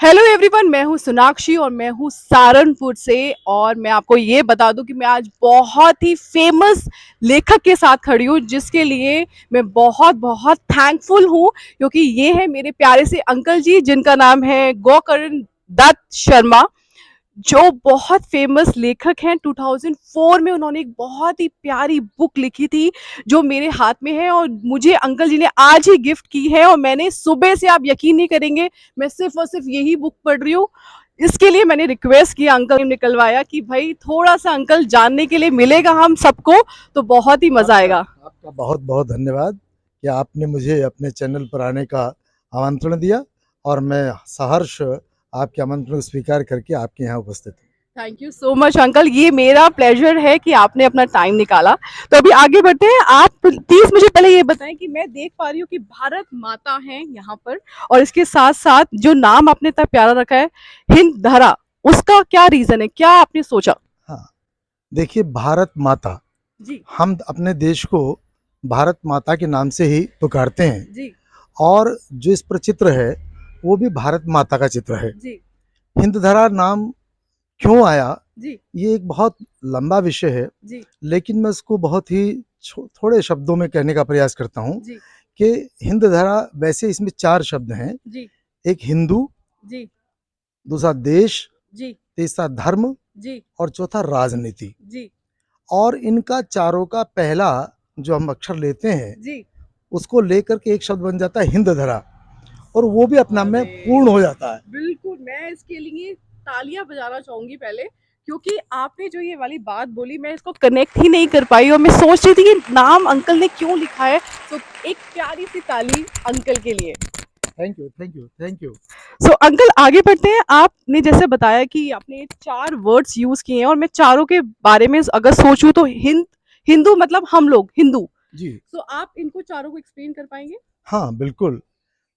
Hello everyone, मैं हूं सोनाक्षी और मैं हूं सहारनपुर से। और मैं आपको ये बता दूं कि मैं आज बहुत ही फेमस लेखक के साथ खड़ी हूं, जिसके लिए मैं बहुत बहुत थैंकफुल हूं, क्योंकि ये है मेरे प्यारे से अंकल जी, जिनका नाम है गोकर्ण दत्त शर्मा, जो बहुत फेमस लेखक हैं। 2004 में उन्होंने एक बहुत ही प्यारी बुक लिखी थी, जो मेरे हाथ में है और मुझे अंकल जी ने आज ही गिफ्ट की है। और मैंने सुबह से, आप यकीन नहीं करेंगे, मैं सिर्फ और सिर्फ यही बुक पढ़ रही हूँ। इसके लिए मैंने रिक्वेस्ट किया, अंकल ने निकलवाया कि भाई थोड़ा सा अंकल जानने के लिए मिलेगा हम सबको, तो बहुत ही मजा आपका आएगा। आपका बहुत बहुत धन्यवाद कि आपने मुझे अपने चैनल पर आने का आमंत्रण दिया और मैं सहर्ष आपके आमंत्रण को स्वीकार करके आपके यहाँ उपस्थित हूँ। Thank you so much uncle, ये मेरा प्लेजर है कि आपने अपना टाइम निकाला। तो अभी आगे बढ़ते हैं। आप प्लीज मुझे पहले ये बताएं कि मैं देख पा रही हूँ कि भारत माता है यहाँ पर, और इसके साथ साथ जो नाम आपने इतना प्यारा रखा है, हिंद धरा, उसका क्या रीजन है, क्या आपने सोचा? हाँ, देखिए, भारत माता, जी। हम अपने देश को भारत माता के नाम से ही पुकारते हैं जी। और जो इस पर चित्र है वो भी भारत माता का चित्र है। जी। हिंदधरा नाम क्यों आया, जी। ये एक बहुत लंबा विषय है, जी। लेकिन मैं उसको बहुत ही थोड़े शब्दों में कहने का प्रयास करता हूँ जी। कि हिंदधरा, वैसे इसमें 4 शब्द हैं। जी। एक हिंदू, जी। दूसरा देश, जी। तीसरा धर्म जी। और चौथा राजनीति। जी। और इनका चारों का पहला जो हम अक्षर लेते हैं, जी। उसको लेकर के एक शब्द बन जाता है हिंदधरा, और वो भी अपना में अरे पूर्ण हो जाता है। बिल्कुल, मैं इसके लिए तालियां बजाना चाहूंगी पहले, क्योंकि आपने जो ये वाली बात बोली, मैं इसको कनेक्ट ही नहीं कर पाई और मैं सोच रही थी कि नाम अंकल ने क्यों लिखा है। तो एक प्यारी सी ताली अंकल के लिए। Thank you, thank you, thank you. So uncle, आगे बढ़ते हैं। आपने जैसे बताया कि आपने 4 वर्ड्स यूज किए हैं, और मैं चारों के बारे में अगर सोचूं तो हिंदू मतलब हम लोग हिंदू। जी। सो आप इनको चारों को एक्सप्लेन कर पाएंगे? हाँ, बिल्कुल।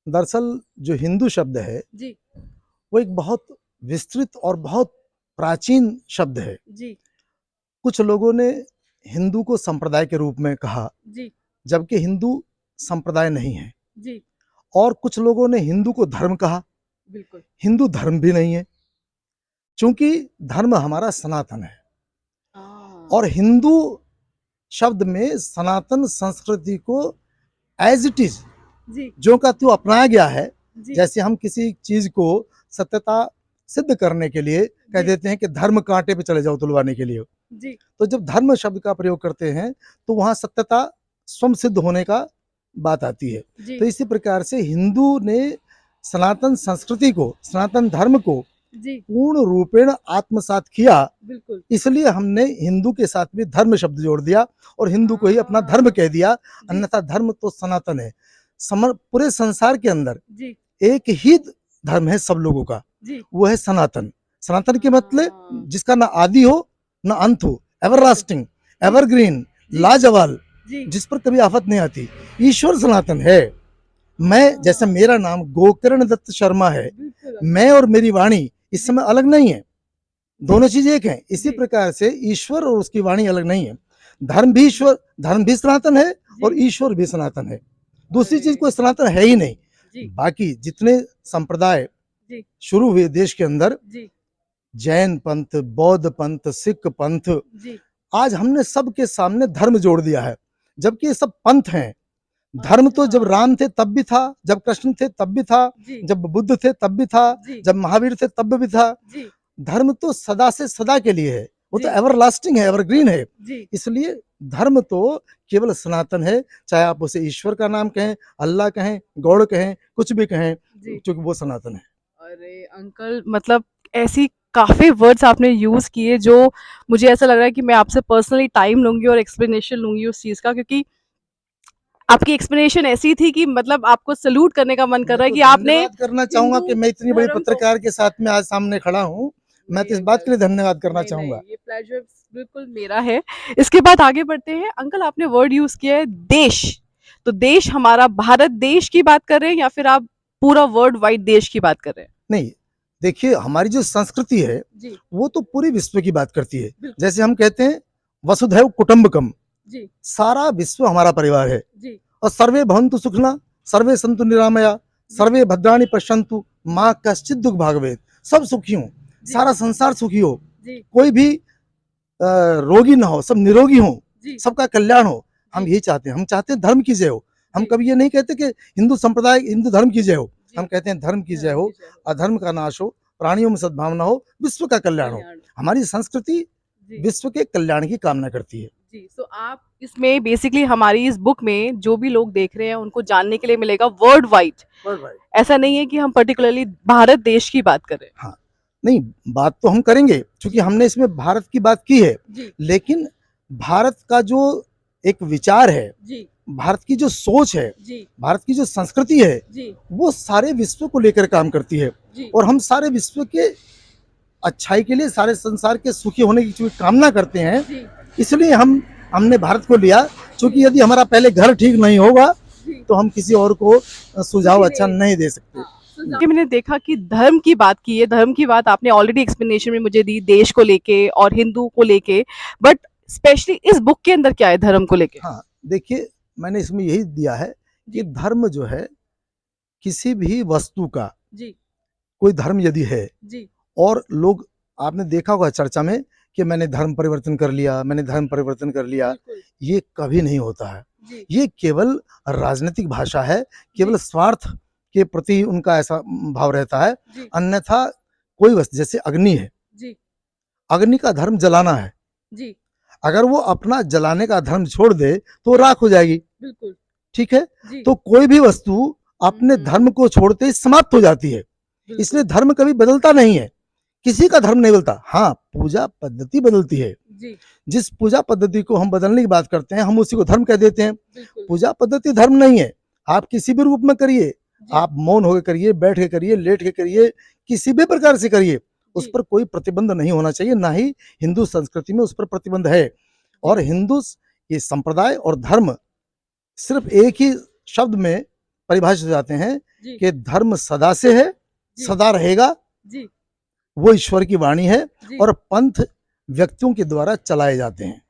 दरअसल जो हिंदू शब्द है जी। वो एक बहुत विस्तृत और बहुत प्राचीन शब्द है। जी। कुछ लोगों ने हिंदू को संप्रदाय के रूप में कहा, जी। जबकि हिंदू संप्रदाय नहीं है। जी। और कुछ लोगों ने हिंदू को धर्म कहा, बिल्कुल। हिंदू धर्म भी नहीं है, चूंकि धर्म हमारा सनातन है। हाँ। और हिंदू शब्द में सनातन संस्कृति को एज इट इज, जी। जो का त्यों अपनाया गया है। जी। जैसे हम किसी चीज को सत्यता सिद्ध करने के लिए कह जी। देते हैं कि धर्म कांटे पे चले जाओ तुलवाने के लिए, जी। तो जब धर्म शब्द का प्रयोग करते हैं तो वहां सत्यता स्वयं सिद्ध होने का बात आती है। जी। तो इसी प्रकार से हिंदू ने सनातन संस्कृति को, सनातन धर्म को जी। पूर्ण रूपेण आत्मसात किया। बिल्कुल। इसलिए हमने हिंदू के साथ भी धर्म शब्द जोड़ दिया और हिंदू को ही अपना धर्म हाँ। कह दिया। जी। अन्यथा धर्म तो सनातन है। पूरे संसार के अंदर जी। एक ही धर्म है सब लोगों का, जी। वो है सनातन। सनातन के मतलब हाँ। जिसका ना आदि हो ना अंत हो, बिल्कुल। एवरलास्टिंग, जी। एवरग्रीन, जी। लाजवाल, जी। जिस पर कभी आफत नहीं आती। ईश्वर सनातन है। मैं, जैसे हाँ। मेरा नाम गोकर्ण दत्त शर्मा है, बिल्कुल मैं अंकल। और मेरी वाणी इस जी। समय अलग नहीं है, जी। दोनों चीज एक है। इसी जी। प्रकार से ईश्वर और उसकी वाणी अलग नहीं है। धर्म भी ईश्वर, धर्म भी सनातन है और जी। ईश्वर भी सनातन है। दूसरी अरे। चीज कोई सनातन है ही नहीं। जी। बाकी जितने संप्रदाय जी। शुरू हुए देश के अंदर, जी। जैन पंथ, बौद्ध पंथ, सिख पंथ, जी। आज हमने सबके सामने धर्म जोड़ दिया है, जबकि ये सब पंथ हैं। धर्म तो अच्छा। जब राम थे तब भी था, जब कृष्ण थे तब भी था, जी। जब बुद्ध थे तब भी था, जी। जब महावीर थे तब भी था। जी। धर्म तो सदा से सदा के लिए है, वो तो जी। एवरलास्टिंग है, एवरग्रीन है। जी। इसलिए धर्म तो केवल सनातन है, चाहे आप उसे ईश्वर का नाम कहें, अल्लाह कहें, गॉड कहें, कुछ भी कहें, जी। क्योंकि वो सनातन है। अरे अंकल, मतलब ऐसी काफी वर्ड्स आपने यूज किए, जो मुझे ऐसा लग रहा है कि मैं आपसे पर्सनली टाइम लूंगी और एक्सप्लेनेशन लूंगी उस चीज का, क्योंकि आपकी एक्सप्लेनेशन ऐसी थी कि मतलब आपको सल्यूट करने का मन कर मैं रहा है तो कि आपने धन्यवाद करना चाहूंगा हिंदू कि मैं इतनी बड़ी धर्म को। पत्रकार के साथ में आज सामने खड़ा हूँ। मैं तो नहीं इस बात अंकल, के लिए धन्यवाद करना नहीं नहीं, चाहूंगा। ये प्लेजर बिल्कुल मेरा है। इसके बाद आगे बढ़ते हैं। अंकल, आपने वर्ड यूज किया है देश। तो देश हमारा भारत देश की बात कर रहे हैं, या फिर आप पूरा वर्ल्ड वाइड देश की बात कर रहे हैं? नहीं, देखिए, हमारी जो संस्कृति है जी। वो तो पूरे विश्व की बात करती है। बिल्कुल। जैसे हम कहते हैं वसुधैव कुटुंबकम, जी। सारा विश्व हमारा परिवार है। जी। और सर्वे भवन्तु सुखिनः, सर्वे सन्तु निरामया, जी। सर्वे भद्राणि पश्यन्तु माँ कश्चित दुख भागवेत, सब सुखी हो, जी। सारा संसार सुखी हो, जी कोई भी रोगी ना हो, सब निरोगी हो, जी सबका कल्याण हो। हम जी यही चाहते हैं, हम चाहते हैं धर्म की जय हो। हम जी कभी ये नहीं कहते कि हिंदू संप्रदाय, हिंदू धर्म की जय हो, हम जी कहते हैं धर्म की जय धर्म हो, की जय हो, अधर्म का नाश हो, प्राणियों में सद्भावना हो, विश्व का कल्याण हो। कल्याण। हमारी संस्कृति जी विश्व के कल्याण की कामना करती है। जी, सो आप इसमें बेसिकली हमारी इस बुक में जो भी लोग देख रहे हैं उनको जानने के लिए मिलेगा वर्ल्ड वाइड। ऐसा नहीं है कि हम पर्टिकुलरली भारत देश की बात कर रहे हैं। हाँ, नहीं, बात तो हम करेंगे क्योंकि हमने इसमें भारत की बात की है, जी लेकिन भारत का जो एक विचार है, जी भारत की जो सोच है, जी भारत की जो संस्कृति है, जी वो सारे विश्व को लेकर काम करती है। जी और हम सारे विश्व के अच्छाई के लिए, सारे संसार के सुखी होने की जो कामना करते हैं, जी इसलिए हमने भारत को लिया। क्योंकि यदि हमारा पहले घर ठीक नहीं होगा जी तो हम किसी और को सुझाव अच्छा नहीं दे सकते। कि मैंने देखा कि धर्म की बात की है, धर्म की बात आपने ऑलरेडी एक्सप्लेनेशन में मुझे दी देश को लेके और हिंदू को लेके, बट स्पेशली इस बुक के अंदर क्या है धर्म को लेके? हाँ, देखिए, मैंने इसमें यही दिया है कि जी धर्म जो है, किसी भी वस्तु का जी कोई धर्म यदि है जी और लोग, आपने देखा होगा चर्चा में कि मैंने धर्म परिवर्तन कर लिया, मैंने धर्म परिवर्तन कर लिया, बिल्कुल ये कभी नहीं होता है। जी ये केवल राजनीतिक भाषा है, केवल जी स्वार्थ के प्रति उनका ऐसा भाव रहता है। जी अन्यथा कोई वस्तु, जैसे अग्नि है, जी अग्नि का धर्म जलाना है, जी अगर वो अपना जलाने का धर्म छोड़ दे तो राख हो जाएगी, बिल्कुल ठीक है। जी तो कोई भी वस्तु अपने धर्म को छोड़ते ही समाप्त हो जाती है। इसलिए बिल्कुल धर्म कभी बदलता नहीं है, किसी का धर्म नहीं बदलता। हाँ, पूजा पद्धति बदलती है। जी जिस पूजा पद्धति को हम बदलने की बात करते हैं, हम उसी को धर्म कह देते हैं। बिल्कुल पूजा पद्धति धर्म नहीं है। आप किसी भी रूप में करिए, जी आप मौन होकर करिए, बैठ के करिए, लेट के करिए, किसी भी प्रकार से करिए, उस जी पर कोई प्रतिबंध नहीं होना चाहिए। ना ही हिंदू संस्कृति में उस पर प्रतिबंध है। और हिंदू ये संप्रदाय और धर्म सिर्फ एक ही शब्द में परिभाषित हो जाते हैं जी कि धर्म सदा से है, जी सदा रहेगा, जी वो ईश्वर की वाणी है, जी और पंथ व्यक्तियों के द्वारा चलाए जाते हैं।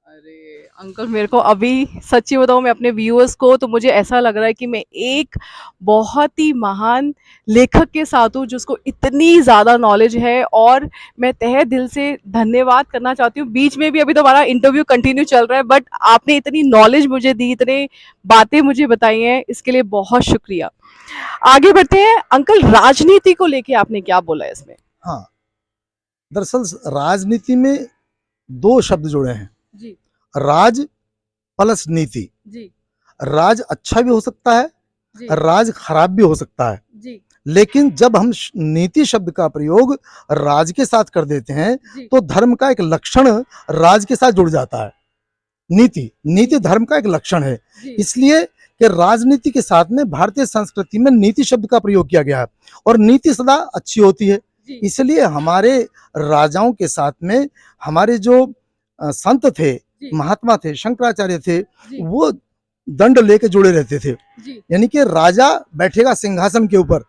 अरे अंकल, मेरे को अभी सच्ची बताऊं मैं अपने व्यूअर्स को, तो मुझे ऐसा लग रहा है कि मैं एक बहुत ही महान लेखक के साथ हूँ जिसको इतनी ज़्यादा नॉलेज है, और मैं तहे दिल से धन्यवाद करना चाहती हूँ। बीच में भी अभी तो हमारा इंटरव्यू कंटिन्यू चल रहा है, बट आपने इतनी नॉलेज मुझे दी, इतने बातें मुझे बताई हैं, इसके लिए बहुत शुक्रिया। आगे बढ़ते हैं अंकल, राजनीति को लेके आपने क्या बोला है इसमें? हाँ, दरअसल राजनीति में दो शब्द जुड़े हैं, जी राज प्लस नीति। जी राज अच्छा भी हो सकता है, जी राज खराब भी हो सकता है, जी लेकिन जब हम नीति शब्द का प्रयोग राज के साथ कर देते हैं जी तो धर्म का एक लक्षण राज के साथ जुड़ जाता है। नीति नीति धर्म का एक लक्षण है। जी इसलिए कि राजनीति के साथ में भारतीय संस्कृति में नीति शब्द का प्रयोग किया गया है, और नीति सदा अच्छी होती है। जी इसलिए हमारे राजाओं के साथ में हमारे जो संत थे, जी महात्मा थे, शंकराचार्य थे, जी वो दंड लेके जुड़े रहते थे। जी यानी कि राजा बैठेगा सिंहासन के ऊपर,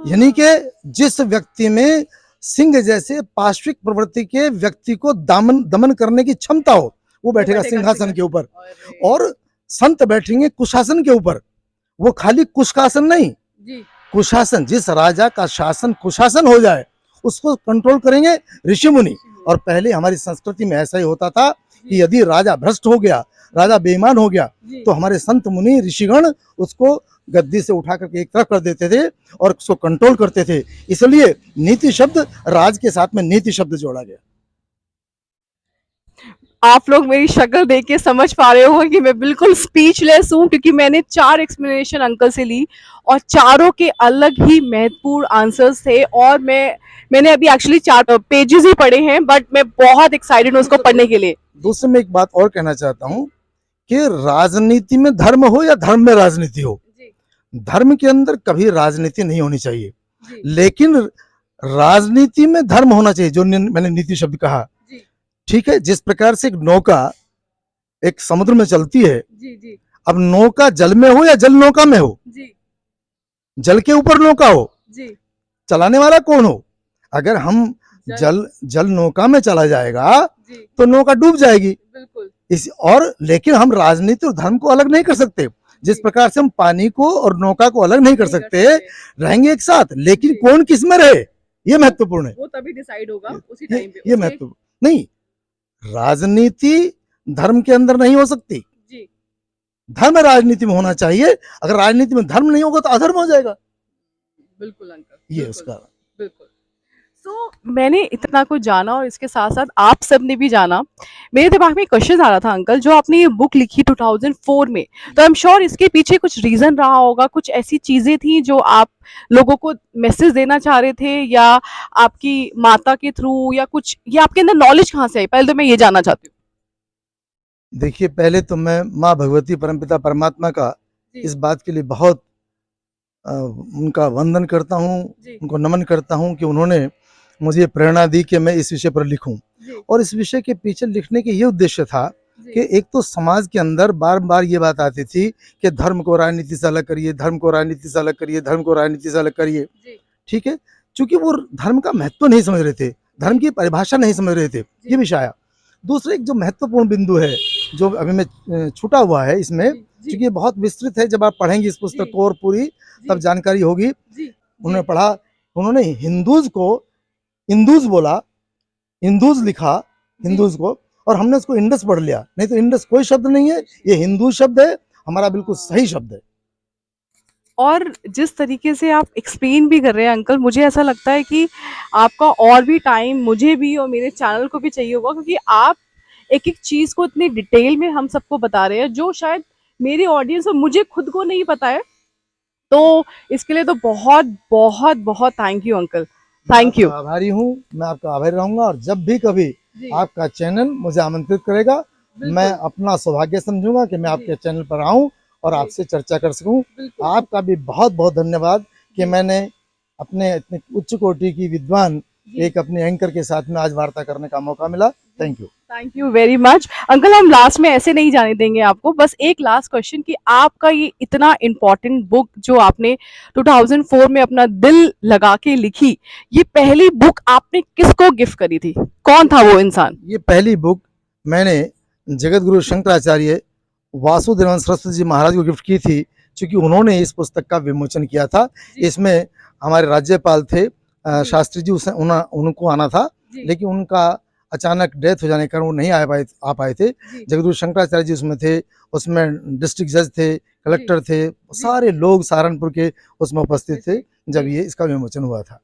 यानी हाँ, कि जिस व्यक्ति में सिंह जैसे पाश्विक प्रवृत्ति के व्यक्ति को दमन करने की क्षमता हो, वो बैठेगा सिंहासन के ऊपर। अरे, और संत बैठेंगे कुशासन के ऊपर, वो खाली कुशासन नहीं, जी कुशासन, जिस राजा का शासन कुशासन हो जाए उसको कंट्रोल करेंगे ऋषि मुनि। और पहले हमारी संस्कृति में ऐसा ही होता था कि यदि राजा भ्रष्ट हो गया, राजा बेईमान हो गया, जी तो हमारे संत मुनि ऋषिगण उसको गद्दी से उठा करके एक तरफ कर देते थे और उसको कंट्रोल करते थे। इसलिए नीति शब्द, राज के साथ में नीति शब्द जोड़ा गया। आप लोग मेरी शक्ल देख के समझ पा रहे हो कि मैं बिल्कुल स्पीचलेस हूँ, क्योंकि मैंने 4 एक्सप्लेनेशन अंकल से ली और चारों के अलग ही महत्वपूर्ण आंसर्स थे, और मैंने अभी एक्चुअली 4 पेजेस ही पढ़े हैं, बट मैं बहुत एक्साइटेड हूँ उसको पढ़ने के लिए। दूसरे में एक बात और कहना चाहता हूँ कि राजनीति में धर्म हो या धर्म में राजनीति हो, जी धर्म के अंदर कभी राजनीति नहीं होनी चाहिए, जी लेकिन राजनीति में धर्म होना चाहिए। जो मैंने नीति शब्द कहा, जी ठीक है। जिस प्रकार से एक नौका एक समुद्र में चलती है, जी जी अब नौका जल में हो या जल नौका में हो, जी जल के ऊपर नौका हो, जी चलाने वाला कौन हो? अगर हम जल जल नौका में चला जाएगा जी तो नौका डूब जाएगी। बिल्कुल लेकिन हम राजनीति और धर्म को अलग नहीं कर सकते। जिस प्रकार से हम पानी को और नौका को अलग नहीं कर सकते, रहेंगे एक साथ, लेकिन कौन किस में रहे ये महत्वपूर्ण है। वो तभी डिसाइड होगा उसी ये, टाइम पे। ये महत्वपूर्ण नहीं, राजनीति धर्म के अंदर नहीं हो सकती, जी धर्म राजनीति में होना चाहिए। अगर राजनीति में धर्म नहीं होगा तो अधर्म हो जाएगा, बिल्कुल अंकल, ये बिल्कुल, उसका। बिल्कुल। मैंने इतना कुछ जाना और इसके साथ साथ आप सब ने भी जाना। मेरे दिमाग में क्वेश्चन आ रहा था अंकल, जो आपने ये बुक लिखी 2004 में, तो आई एम श्योर इसके पीछे कुछ रीजन रहा होगा, कुछ ऐसी चीजें थी जो आप लोगों को मैसेज देना चाह रहे थे, या आपकी माता के थ्रू, या कुछ, या आपके अंदर नॉलेज कहाँ से आई, पहले तो मैं ये जानना चाहती देखिए, पहले तो मैं माँ भगवती परमपिता परमात्मा का हूँ। इस बात के लिए बहुत उनका वंदन करता हूँ, जी उनको नमन करता हूँ कि उन्होंने मुझे प्रेरणा दी कि मैं इस विषय पर लिखूं। जी और इस विषय के पीछे लिखने के ये उद्देश्य था कि जी एक तो समाज के अंदर बार बार ये बात आती थी कि धर्म को राजनीति से अलग करिए, धर्म को राजनीति से अलग करिए, धर्म को राजनीति से अलग करिए, जी ठीक है, क्योंकि वो धर्म का महत्व नहीं समझ रहे थे, धर्म की परिभाषा नहीं समझ रहे थे, ये विषय आया। दूसरा एक जो महत्वपूर्ण बिंदु है जो अभी मैं छूटा हुआ है इसमें, जी क्योंकि ये बहुत विस्तृत है, जब आप पढ़ेंगे इस पुस्तक को और पूरी तब जानकारी होगी। जी उन्होंने पढ़ा, उन्होंने हिंदूज को इंदूज बोला, इंदूज लिखा हिंदूज को, और हमने उसको इंडस पढ़ लिया। नहीं तो इंडस कोई शब्द नहीं है, ये हिंदू शब्द है, हमारा बिल्कुल सही शब्द है। और जिस तरीके से आप एक्सप्लेन भी कर रहे हैं अंकल, मुझे ऐसा लगता है कि आपका और भी टाइम मुझे भी और मेरे चैनल को भी चाहिए होगा, क्योंकि आप एक एक चीज़ को इतनी डिटेल में हम सबको बता रहे हैं जो शायद मेरी ऑडियंस और मुझे खुद को नहीं पता है। तो इसके लिए तो बहुत बहुत बहुत थैंक यू अंकल, मैं थैंक यू। आपका आभारी हूँ, मैं आपका आभारी रहूंगा, और जब भी कभी जी आपका चैनल मुझे आमंत्रित करेगा, मैं बिल्कुल अपना सौभाग्य समझूंगा कि मैं जी आपके चैनल पर आऊं और जी आपसे चर्चा कर सकूं। बिल्कुल आपका भी बहुत बहुत धन्यवाद कि जी मैंने अपने इतने उच्च कोटि की विद्वान जी एक अपने एंकर के साथ में आज वार्ता करने का मौका मिला। Thank you. Thank you very much uncle. हम लास्ट में ऐसे नहीं जाने देंगे आपको, बस एक लास्ट क्वेश्चन कि आपका ये इतना इम्पोर्टेंट बुक जो आपने 2004 में अपना दिल लगा के लिखी, ये पहली बुक आपने किसको गिफ्ट करी थी, कौन था वो इंसान? ये पहली बुक मैंने जगत गुरु शंकराचार्य वासुदेवन सरस्वती जी महाराज को गिफ्ट की थी, क्योंकि उन्होंने इस पुस्तक का विमोचन किया था। इसमें हमारे राज्यपाल थे शास्त्री जी, उनको आना था, लेकिन उनका अचानक डेथ हो जाने के कारण वो नहीं आ पाए थे। जगदगुरु शंकराचार्य जी उसमें थे, उसमें डिस्ट्रिक्ट जज थे, कलेक्टर थे, सारे लोग सहारनपुर के उसमें उपस्थित थे जब ये इसका विमोचन हुआ था।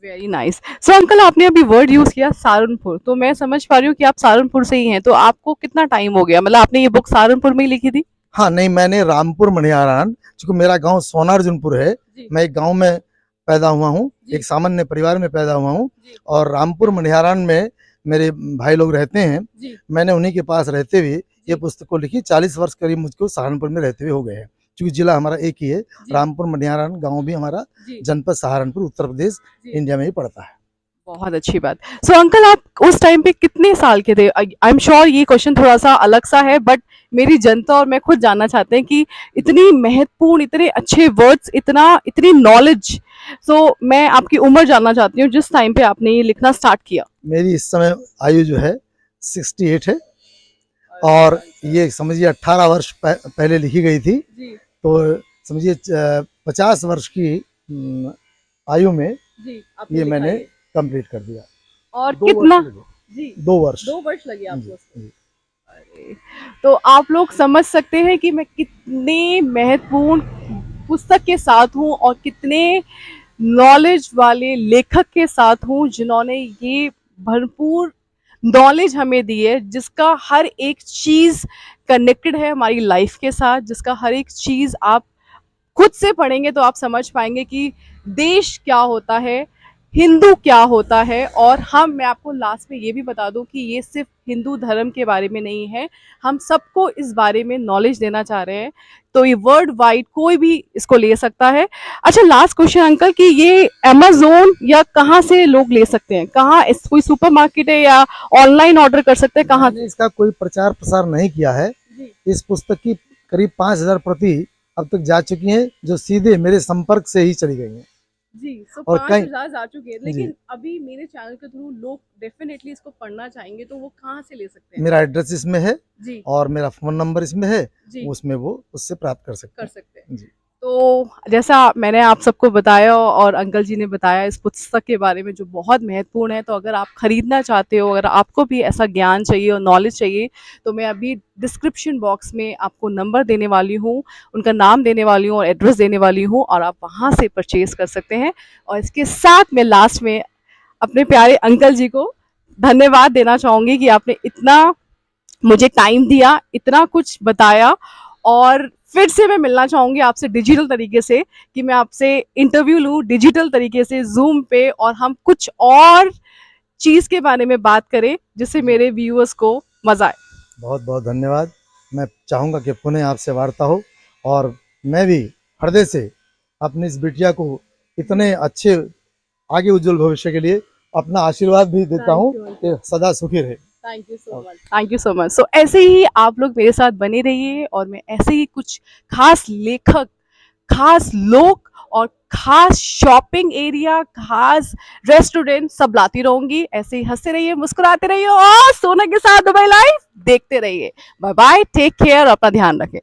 Very nice. सो अंकल, आपने अभी वर्ड यूज किया सहारनपुर, तो मैं समझ पा रही हूँ कि आप सहारनपुर से ही हैं, तो आपको कितना टाइम हो गया, मतलब आपने ये बुक सहारनपुर में ही लिखी थी? हाँ नहीं, मैंने रामपुर मनिहारान, क्योंकि मेरा गांव सोनार्जुनपुर है, मैं एक गांव में पैदा हुआ हूँ, एक सामान्य परिवार में पैदा हुआ हूँ, और रामपुर मनिहारान में मेरे भाई लोग रहते हैं। मैंने उन्हीं के पास रहते हुए ये पुस्तक को लिखी। 40 वर्ष करीब मुझको सहारनपुर में रहते हुए हो गए हैं, क्योंकि जिला हमारा एक ही है, रामपुर मनिहारान, गाँव भी हमारा जनपद सहारनपुर, उत्तर प्रदेश, इंडिया में ही पड़ता है। बहुत अच्छी बात। सो अंकल, आप उस टाइम पे कितने साल के थे? आई एम श्योर ये क्वेश्चन थोड़ा सा अलग सा है, बट मेरी जनता और मैं खुद जानना चाहते हैं कि इतनी महत्वपूर्ण, इतने अच्छे वर्ड्स, इतनी नॉलेज, सो मैं आपकी उम्र जानना चाहती हूँ जिस टाइम पे आपने ये लिखना स्टार्ट किया। मेरी इस समय आयु जो है 68 है, और ये समझिए 18 वर्ष पहले लिखी गई थी, तो समझिए 50 वर्ष की आयु में ये मैंने कंप्लीट कर दिया। और कितना? 2 वर्ष 2 वर्ष लगे आपको? अरे, तो आप लोग समझ सकते हैं कि मैं कितने महत्वपूर्ण पुस्तक के साथ हूँ और कितने नॉलेज वाले लेखक के साथ हूँ, जिन्होंने ये भरपूर नॉलेज हमें दी है, जिसका हर एक चीज़ कनेक्टेड है हमारी लाइफ के साथ, जिसका हर एक चीज़ आप खुद से पढ़ेंगे तो आप समझ पाएंगे कि देश क्या होता है, हिंदू क्या होता है। और मैं आपको लास्ट में ये भी बता दूं कि ये सिर्फ हिंदू धर्म के बारे में नहीं है, हम सबको इस बारे में नॉलेज देना चाह रहे हैं, तो ये वर्ल्ड वाइड कोई भी इसको ले सकता है। अच्छा, लास्ट क्वेश्चन अंकल, कि ये अमेज़न या कहाँ से लोग ले सकते हैं, कहाँ, इस कोई सुपरमार्केट है या ऑनलाइन ऑर्डर कर सकते हैं, कहाँ? मैंने इसका कोई प्रचार प्रसार नहीं किया है। इस पुस्तक की करीब 5000 प्रति अब तक जा चुकी हैं, जो सीधे मेरे संपर्क से ही चली गई हैं। जी, सो और 5,000 जा चुके हैं, जी। लेकिन अभी मेरे चैनल के थ्रू लोग डेफिनेटली इसको पढ़ना चाहेंगे, तो वो कहाँ से ले सकते हैं? मेरा एड्रेस इसमें है जी, और मेरा फ़ोन नंबर इसमें है, जी, उसमें वो उससे प्राप्त कर सकते कर हैं। सकते हैं। जी। तो जैसा मैंने आप सबको बताया और अंकल जी ने बताया इस पुस्तक के बारे में जो बहुत महत्वपूर्ण है, तो अगर आप खरीदना चाहते हो, अगर आपको भी ऐसा ज्ञान चाहिए और नॉलेज चाहिए, तो मैं अभी डिस्क्रिप्शन बॉक्स में आपको नंबर देने वाली हूँ, उनका नाम देने वाली हूँ और एड्रेस देने वाली हूँ, और आप वहाँ से परचेज़ कर सकते हैं। और इसके साथ मैं लास्ट में अपने प्यारे अंकल जी को धन्यवाद देना चाहूँगी कि आपने इतना मुझे टाइम दिया, इतना कुछ बताया, और फिर से मैं मिलना चाहूँगी आपसे डिजिटल तरीके से, कि मैं आपसे इंटरव्यू लूँ डिजिटल तरीके से ज़ूम पे, और हम कुछ और चीज़ के बारे में बात करें जिससे मेरे व्यूअर्स को मज़ा आए। बहुत-बहुत धन्यवाद। मैं चाहूँगा कि पुनः आपसे वार्ता हो और मैं भी हृदय से अपनी इस बिटिया को इतने अच्छे आगे उज्जवल भविष्य के लिए अपना आशीर्वाद भी देता हूँ थैंक यू अंकल। कि सदा सुखी रहे। Thank you so much, thank you so much. So ऐसे ही आप लोग मेरे साथ बने रहिए, और मैं ऐसे ही कुछ खास लेखक, खास लोग और खास शॉपिंग एरिया, खास रेस्टोरेंट सब लाती रहूंगी। ऐसे ही हंसते रहिए, मुस्कुराते रहिए, और सोना के साथ दुबई लाइफ देखते रहिए। बाय बाय, टेक केयर, अपना ध्यान रखें।